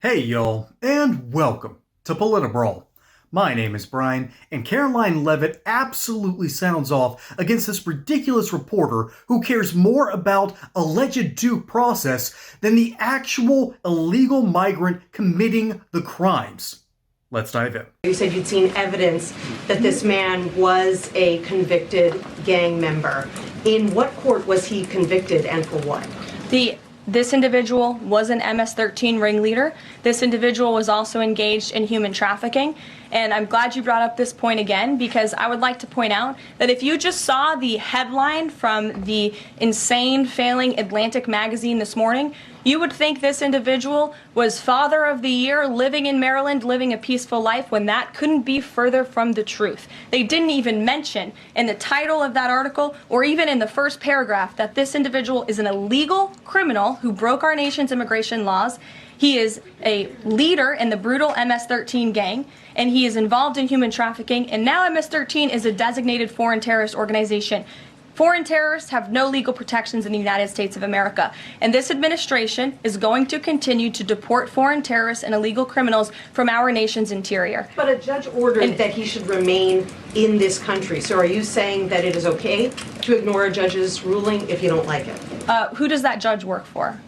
Hey y'all, and welcome to PolitiBrawl. My name is Brian, and Karoline Leavitt absolutely sounds off against this ridiculous reporter who cares more about alleged due process than the actual illegal migrant committing the crimes. Let's dive in. You said you'd seen evidence that this man was a convicted gang member. In what court was he convicted and for what? This individual was an MS-13 ringleader. This individual was also engaged in human trafficking. And I'm glad you brought up this point again, because I would like to point out that if you just saw the headline from the insane failing Atlantic magazine this morning, you would think this individual was Father of the Year, living in Maryland, living a peaceful life, when that couldn't be further from the truth. They didn't even mention in the title of that article, or even in the first paragraph, that this individual is an illegal criminal who broke our nation's immigration laws. He is a leader in the brutal MS-13 gang, and he is involved in human trafficking, and now MS-13 is a designated foreign terrorist organization. Foreign terrorists have no legal protections in the United States of America, and this administration is going to continue to deport foreign terrorists and illegal criminals from our nation's interior. But a judge ordered that he should remain in this country. So are you saying that it is okay to ignore a judge's ruling if you don't like it? Who does that judge work for?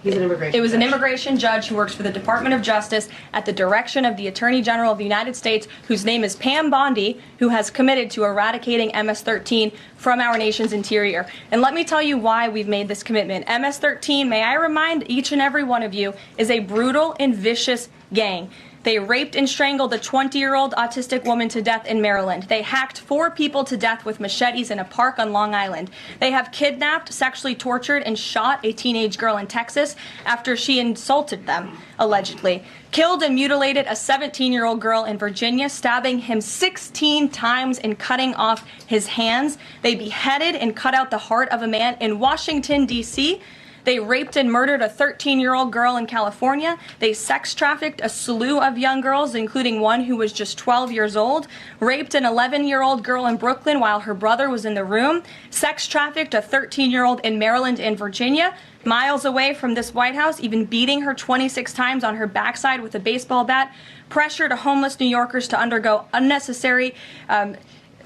He's an immigration It was judge. an immigration judge who works for the Department of Justice at the direction of the Attorney General of the United States, whose name is Pam Bondi, who has committed to eradicating MS-13 from our nation's interior. And let me tell you why we've made this commitment. MS-13, may I remind each and every one of you, is a brutal and vicious gang. They raped and strangled a 20-year-old autistic woman to death in Maryland. They hacked 4 people to death with machetes in a park on Long Island. They have kidnapped, sexually tortured, and shot a teenage girl in Texas after she insulted them, allegedly. Killed and mutilated a 17-year-old girl in Virginia, stabbing him 16 times and cutting off his hands. They beheaded and cut out the heart of a man in Washington, D.C., They raped and murdered a 13-year-old girl in California. They sex trafficked a slew of young girls, including one who was just 12 years old. Raped an 11-year-old girl in Brooklyn while her brother was in the room. Sex trafficked a 13-year-old in Maryland and Virginia, miles away from this White House, even beating her 26 times on her backside with a baseball bat. Pressured homeless New Yorkers to undergo unnecessary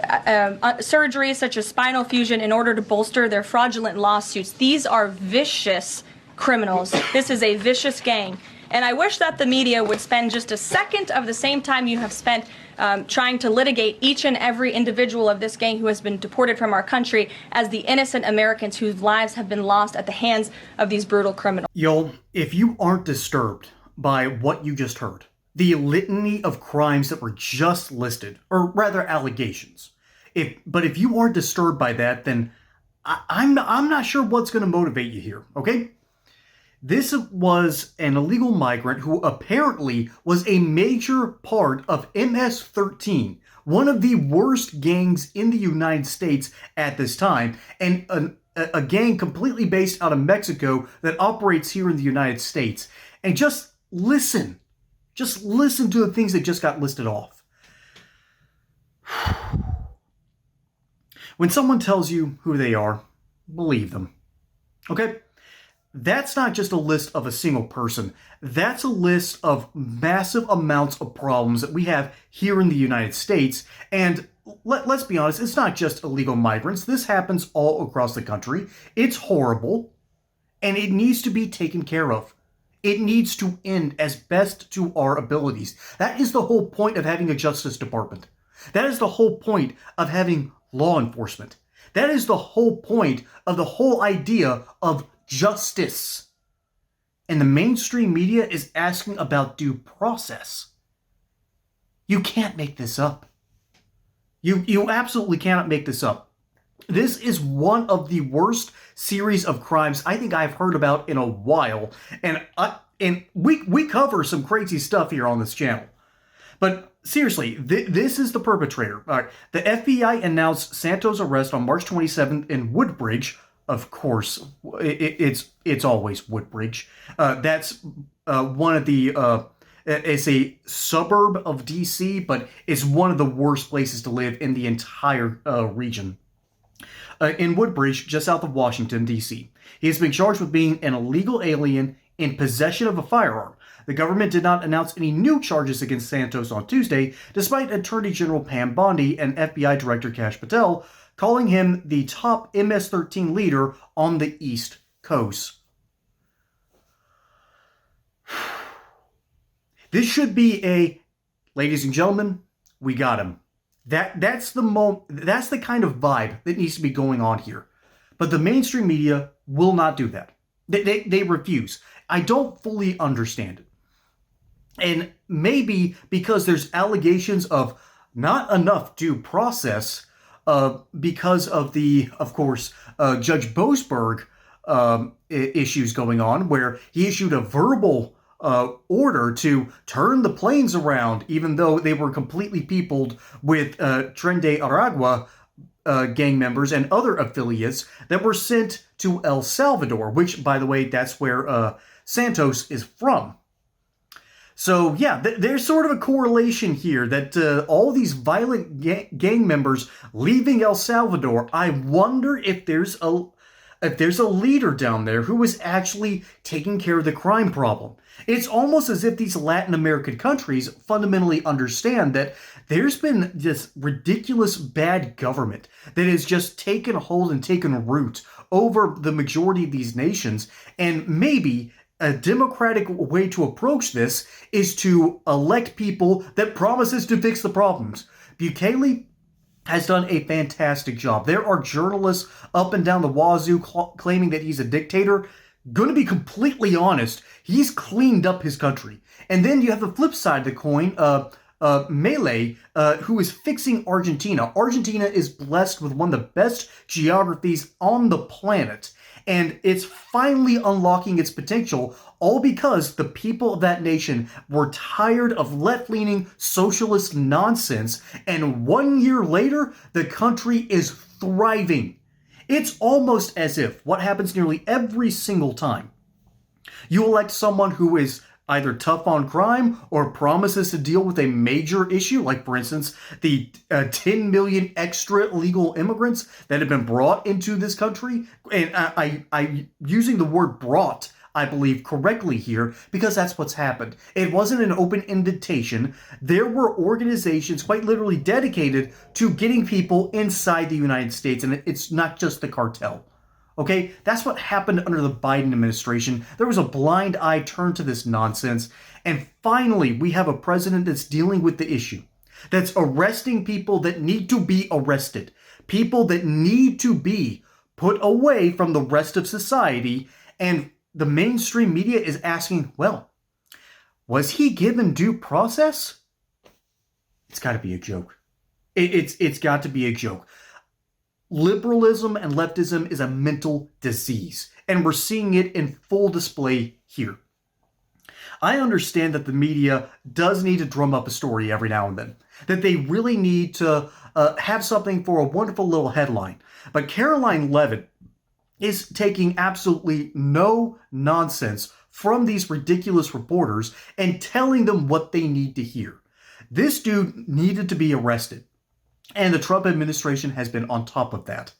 surgeries such as spinal fusion in order to bolster their fraudulent lawsuits. These are vicious criminals. This is a vicious gang. And I wish that the media would spend just a second of the same time you have spent trying to litigate each and every individual of this gang who has been deported from our country as the innocent Americans whose lives have been lost at the hands of these brutal criminals. Y'all, if you aren't disturbed by what you just heard, the litany of crimes that were just listed, or rather allegations. But if you aren't disturbed by that, then I'm not sure what's going to motivate you here, okay? This was an illegal migrant who apparently was a major part of MS-13, one of the worst gangs in the United States at this time, and a gang completely based out of Mexico that operates here in the United States. And just listen to the things that just got listed off. When someone tells you who they are, believe them. Okay? That's not just a list of a single person. That's a list of massive amounts of problems that we have here in the United States. And let's be honest, it's not just illegal migrants. This happens all across the country. It's horrible, and it needs to be taken care of. It needs to end as best to our abilities. That is the whole point of having a Justice Department. That is the whole point of having law enforcement. That is the whole point of the whole idea of justice. And the mainstream media is asking about due process. You can't make this up. You absolutely cannot make this up. This is one of the worst series of crimes I think I've heard about in a while. And we cover some crazy stuff here on this channel. But seriously, this is the perpetrator. All right. The FBI announced Santos' arrest on March 27th in Woodbridge. Of course, it's always Woodbridge. That's one of the... It's a suburb of D.C., but it's one of the worst places to live in the entire region. In Woodbridge, just south of Washington, D.C. He has been charged with being an illegal alien in possession of a firearm. The government did not announce any new charges against Santos on Tuesday, despite Attorney General Pam Bondi and FBI Director Kash Patel calling him the top MS-13 leader on the East Coast. This should be a, ladies and gentlemen, we got him. That's the kind of vibe that needs to be going on here. But the mainstream media will not do that. They refuse. I don't fully understand it. And maybe because there's allegations of not enough due process because of the, of course, Judge Boasberg issues going on, where he issued a verbal order to turn the planes around, even though they were completely peopled with Tren de Aragua gang members and other affiliates that were sent to El Salvador, which, by the way, that's where Santos is from. So, yeah, there's sort of a correlation here that all these violent gang members leaving El Salvador, I wonder if there's a leader down there who is actually taking care of the crime problem. It's almost as if these Latin American countries fundamentally understand that there's been this ridiculous bad government that has just taken hold and taken root over the majority of these nations, and maybe a democratic way to approach this is to elect people that promises to fix the problems. Bukele has done a fantastic job. There are journalists up and down the wazoo claiming that he's a dictator. Going to be completely honest, he's cleaned up his country. And then you have the flip side of the coin, Milei, who is fixing Argentina. Argentina is blessed with one of the best geographies on the planet. And it's finally unlocking its potential, all because the people of that nation were tired of left-leaning socialist nonsense, and 1 year later, the country is thriving. It's almost as if what happens nearly every single time you elect someone who is either tough on crime or promises to deal with a major issue, like, for instance, the 10 million extra illegal immigrants that have been brought into this country. And I using the word brought, I believe, correctly here, because that's what's happened. It wasn't an open invitation. There were organizations quite literally dedicated to getting people inside the United States, and it's not just the cartel. Okay, that's what happened under the Biden administration. There was a blind eye turned to this nonsense. And finally, we have a president that's dealing with the issue, that's arresting people that need to be arrested, people that need to be put away from the rest of society. And the mainstream media is asking, well, was he given due process? It's got to be a joke. It's got to be a joke. Liberalism and leftism is a mental disease, and we're seeing it in full display here. I understand that the media does need to drum up a story every now and then, that they really need to have something for a wonderful little headline. But Karoline Leavitt is taking absolutely no nonsense from these ridiculous reporters and telling them what they need to hear. This dude needed to be arrested. And the Trump administration has been on top of that.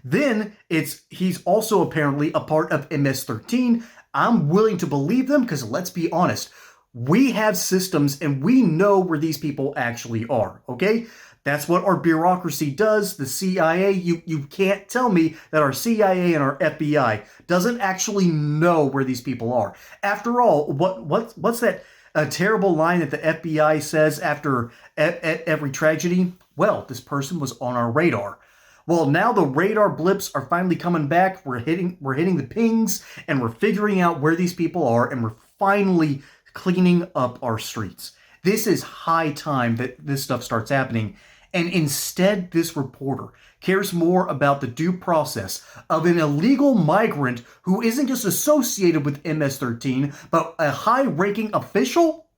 Then he's also apparently a part of MS-13. I'm willing to believe them because, let's be honest, we have systems and we know where these people actually are, okay? That's what our bureaucracy does. The CIA, you can't tell me that our CIA and our FBI doesn't actually know where these people are. After all, what's that terrible line that the FBI says after every tragedy? Well, this person was on our radar. Well, now the radar blips are finally coming back. We're hitting the pings, and we're figuring out where these people are, and we're finally cleaning up our streets. This is high time that this stuff starts happening. And instead, this reporter cares more about the due process of an illegal migrant who isn't just associated with MS-13, but a high-ranking official?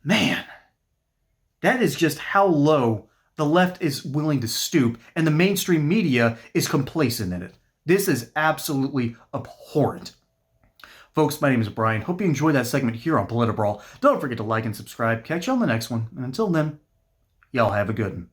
Man, that is just how low the left is willing to stoop, and the mainstream media is complacent in it. This is absolutely abhorrent. Folks, my name is Brian. Hope you enjoyed that segment here on PolitiBrawl. Don't forget to like and subscribe. Catch you on the next one. And until then, y'all have a good one.